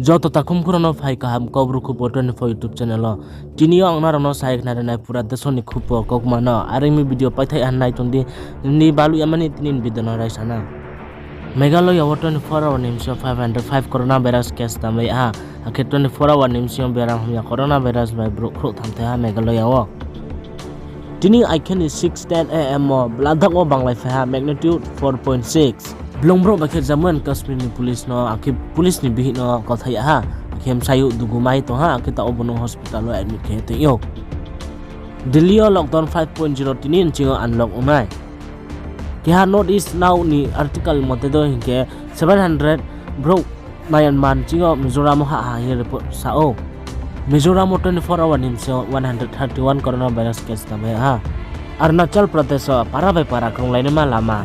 Joto takum kurono phai kaham kobru khupo 24 YouTube channel tinio angnarono saik narenai pura desoni khupo kokmano arimi video paithai annai tundi ni balu yamani tinin bidana raisana Meghalaya 24 hour nimsio 505 coronavirus case tamai ha akhe 24 hour nimsio beram hamya coronavirus by brokro thamte ha Meghalaya o tini aikhen 6:10 am bladhak o banglai fa magnitude 4.6 Blongbro bakhe Jammu and Kashmir ni police no akhe police ni bihi no kothai ha akhem sayu dugumai to ha akhe ta obono hospital lo admit khe te yo Delhi lockdown 5.0 tinin chingo unlock unai Kiha Northeast now ni article mote do hinke 700 bro Myanmar chingo Mizoram ha here report sao Mizoram 24 hour nimse 131 coronavirus case tamai ha Arunachal Pradesh para bai para kronglai ma lama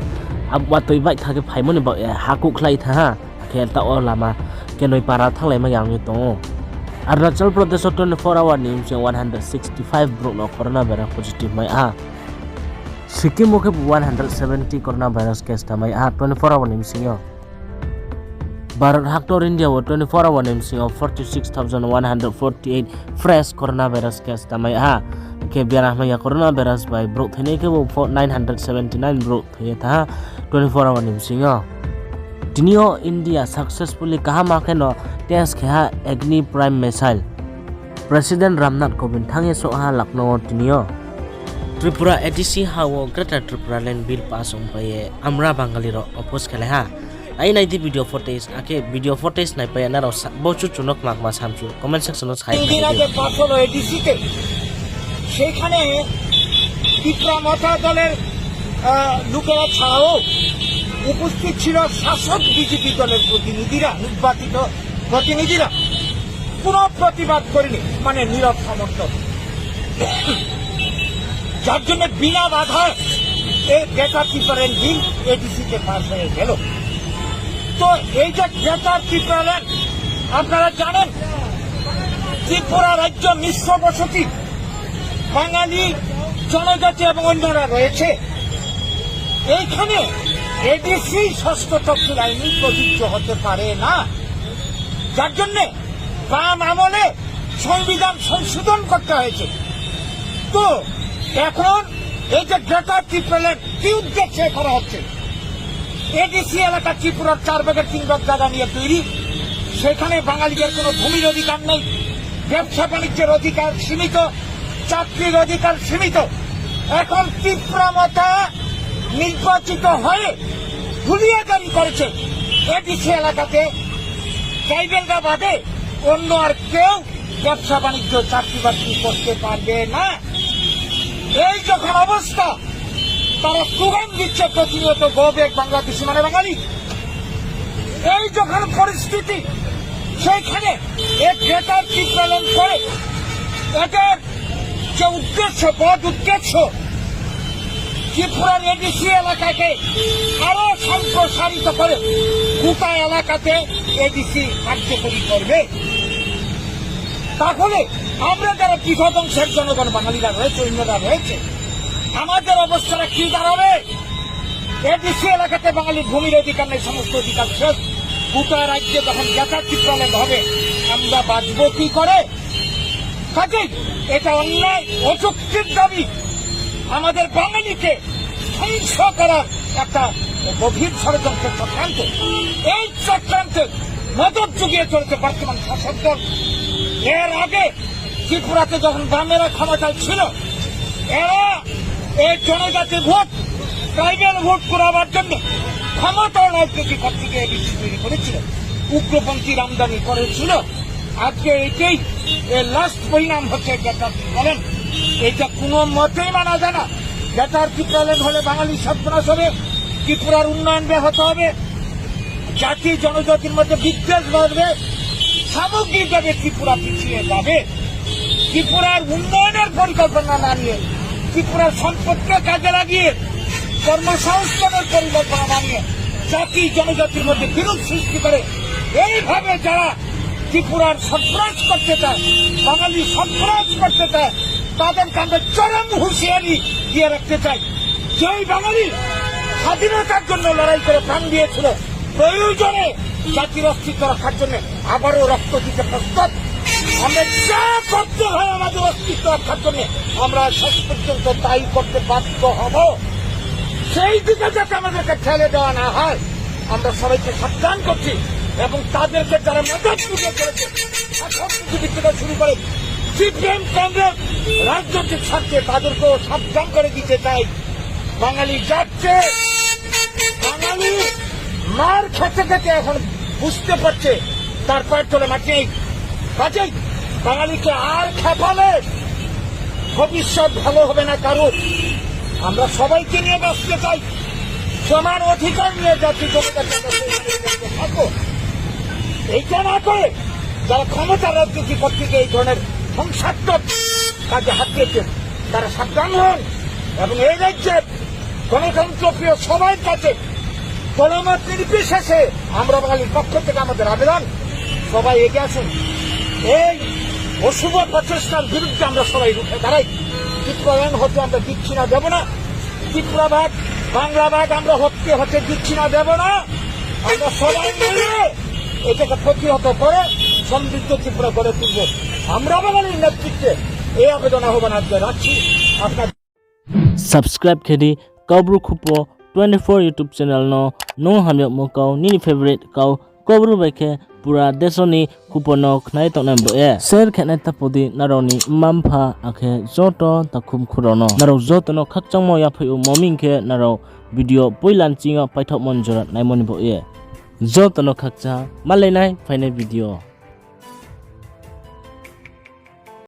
abwa toi bai thake phaimoni ba haku khlai tha ha khe ta o lama kenoi para thanglai ma yang ni to Arunachal Pradesh 24 hour nimse 165 bro no coronavirus positive mai ha Sikkim moke 170 coronavirus case tamai ha 24 hour nimsingo Bharat Haktor India 24 hour nimsingo 46,148 fresh coronavirus case tamai ha ke biara maya coronavirus by bro thene ke 979 bro the tha 24 hour nimsingo Dinio India successfully kahama ke no test kha Agni prime missile President Ramnath Kovind thange so ha Lucknow dinio Tripura ADC hawo Greater Tripura Land Bill pass paye amra bangali ro oppose khale ha ai nai di video footage ake video footage nai paye na ro bochu chunok mak ma samchu comment section no sai দিন আগে pass হলো ADC তে সেখানে ত্রিপুরা মতা দলের লোকেরা ছাড়াও উপস্থিত ছিল শাসক বিজেপি দলের প্রতিনিধিরা নির্বাচিত প্রতিনিধিরা কোনো প্রতিবাদ করেনি মানে নীরব সমর্থন যার জন্য বিনা বাধায় এই গ্রেটার ত্রিপুরাল্যান্ড বিল এডিসিতে পাস হয়ে গেল তো এই যে গ্রেটার ত্রিপুরাল্যান্ড আপনারা জানেন ত্রিপুরা রাজ্য মিশ্র বসতি বাঙালি জনজাতি এবং অন্যরা রয়েছে এইখানে এডিসি ষষ্ঠ তফসিল আইন প্রযোজ্য হতে পারে না যার জন্য বাম আমলে সংবিধান সংশোধন করতে হয়েছে তো এখন এই যে গ্রেটার ত্রিপুরাল্যান্ড কি উদ্দেশ্যে করা হচ্ছে এডিসি এলাকা ত্রিপুরার 4 ভাগের 3 ভাগ জায়গা নিয়ে তৈরি সেখানে বাঙালিদের কোনো ভূমির অধিকার নেই ব্যবসা বাণিজ্যের অধিকার সীমিত চাকরির অধিকার সীমিত এখন ত্রিপুরা মতা নির্বাচিত হয়ে হুলিয়াজারি করেছে এডিসি এলাকাতে ট্রাইবেলরা বাদে অন্য আর কেউ ব্যবসা বাণিজ্য চাকরি বাকরি করতে পারবে না এই যখন অবস্থা তারা স্লোগান দিচ্ছে প্রতিনিয়ত গো ব্যাক বাংলাদেশি মানে বাঙালি এই যখন পরিস্থিতি সেইখানে এক গ্রেটার ত্রিপুরাল্যান্ড করে এদের যে উদ্দেশ্য বড় উদ্দেশ্য ত্রিপুরার এডিসি এলাকাকে আরো সম্প্রসারিত করে গোটা এলাকাতে এডিসি কার্যকরী করবে তাহলে আমরা যারা বৃহৎ অংশের জনগণ বাঙালিরা রয়েছে অন্যরা রয়েছে আমাদের অবস্থাটা কি দাঁড়াবে এডিসি এলাকাতে বাঙালির ভূমির অধিকার নেই সমস্ত অধিকার শেষ গোটা রাজ্যে যখন গ্রেটার ত্রিপুরাল্যান্ড হবে আমরা বাঁচবো কি করে কাজেই এটা অন্যায় অযৌক্তিক দাবি আমাদের বাঙালিকে ধ্বংস করার একটা গভীর ষড়যন্ত্রের চক্রান্ত এই চক্রান্তে মদত যুগিয়ে চলছে বর্তমান শাসক দল এর আগে ত্রিপুরাতে যখন বামেরা ক্ষমতায় ছিল এরা এই জনজাতি ভোট ট্রাইবেল ভোট করাবার জন্য ক্ষমতা রাজনৈতিক পথ থেকে এডিসি তৈরি করেছিল উগ্রপন্থীর আমদানি করেছিল আজকে এটাই এর লাস্ট পরিণাম হচ্ছে গ্রেটার ত্রিপুরাল্যান্ড এটা কোনো মতেই মানা যায় না গ্রেটার ত্রিপুরাল্যান্ড হলে বাঙালি সর্বনাশ হবে ত্রিপুরার উন্নয়ন ব্যাহত হবে জাতি জনজাতির মধ্যে বিদ্বেষ বাড়বে সামগ্রিকভাবে ত্রিপুরা পিছিয়ে যাবে ত্রিপুরার উন্নয়নের পরিকল্পনা না নিয়ে ত্রিপুরার সম্পদকে কাজে লাগিয়ে কর্মসংস্থানের পরিকল্পনা না নিয়ে জাতি জনজাতির মধ্যে বিরোধ সৃষ্টি করে এইভাবে যারা ত্রিপুরার সন্ত্রাস করতে চায় বাঙালি সন্ত্রাস করতে চায় তাদের কাণ্ডে চরম হুঁশিয়ারি দিয়ে রাখতে চাই যেই বাঙালি স্বাধীনতার জন্য লড়াই করে প্রাণ দিয়েছিল প্রয়োজনে জাতির অস্তিত্ব রক্ষার জন্য আবারও রক্ত দিতে প্রস্তুত। আমরা যা করতে হয় আমাদের অস্তিত্ব রক্ষার জন্য আমরা শেষ পর্যন্ত তাই করতে বাধ্য হব। সেই দিকে যাতে আমাদেরকে ঠেলে দেওয়া না হয় আমরা সবাইকে সাবধান করছি এবং তাদেরকে যারা মদত তুলে করেছে থেকে শুরু করে সিপিএম কংগ্রেস রাজনৈতিক স্বার্থে তাদেরকেও সাবধান করে দিতে চাই। বাঙালি যাচ্ছে, বাঙালি মার খেতে খেতে এখন বুঝতে পারছে তার পায়ের তলে মাটি নেই। কাজেই বাঙালিকে আর খেপালে ভবিষ্যৎ ভালো হবে না কারো। আমরা সবাইকে নিয়ে বাঁচতে চাই, সমান অধিকার নিয়ে জাতি থাকো। এইটা না করে যারা ক্ষমতা রাজনীতি করতে গিয়ে এই ধরনের ধ্বংসাত্মক কাজে হাত দিয়েছেন তারা সাবধান হন এবং এই রাজ্যের গণতন্ত্রপ্রিয় সবার কাছে দলমত নির্বিশেষে আমরা বাঙালির পক্ষ থেকে আমাদের আবেদন, সবাই এগিয়ে আসুন। এই অশুভ প্রচেষ্টার বিরুদ্ধে আমরা সবাই রুখে দাঁড়াই। ত্রিপুরায়ন হতে আমরা দিচ্ছি না, দেব না। ত্রিপুরা ভাগ, বাংলা ভাগ আমরা হতে দিচ্ছি না, দেব না। আমরা সবাই মিলে এটাকে প্রতিহত করে সমৃদ্ধ ত্রিপুরা গড়ে তুলব। আমরা বাঙালির নেতৃত্বে এই আবেদন আহ্বান আজকে রাখছি। আপনার Subscribe khedi Kabru Khupo 24 YouTube channel no hamyak mo kau ni favorite kau Kabru baike pura desoni Khupo no khnai to nambo e share khane tapodi naroni mampha akhe joto takhum khurono naro joto no khakchang mo ya pheu moming khe naro video poilan chinga paithok monjora naimoni bo e joto no khakcha malai nai final video